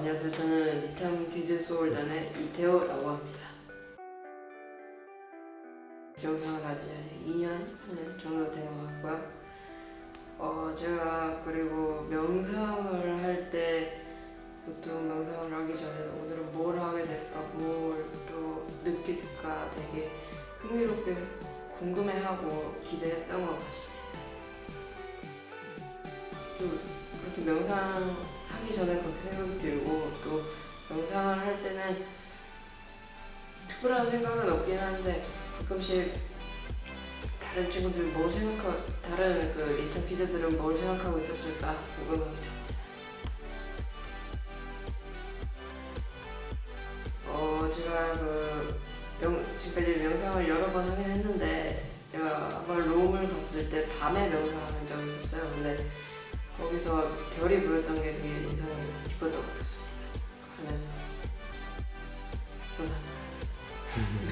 안녕하세요. 저는 리탐 키즈 소울단의 이태호라고 합니다. 영상을 한 지 2년, 3년 정도 된 것 같고요. 제가 그리고 명상을 할 때 보통 명상을 하기 전에 오늘은 뭘 하게 될까, 뭘 또 느낄까 되게 흥미롭게 궁금해하고 기대했던 것 같습니다. 또 그렇게 명상하기 전에 그렇게 생각이 들고 또 명상을 할 때는 특별한 생각은 없긴 한데 가끔씩 다른 친구들 다른 그 리탐 키드들은 뭘 생각하고 있었을까 궁금합니다. 제가 지금까지 명상을 여러 번 하긴 했는데 제가 한번 롬을 갔을 때 밤에 명상한 적이 있었어요. 근데 거기서 별이 보였던 게 되게 인상이 깊었던 것 같습니다. 하면서 감사합니다.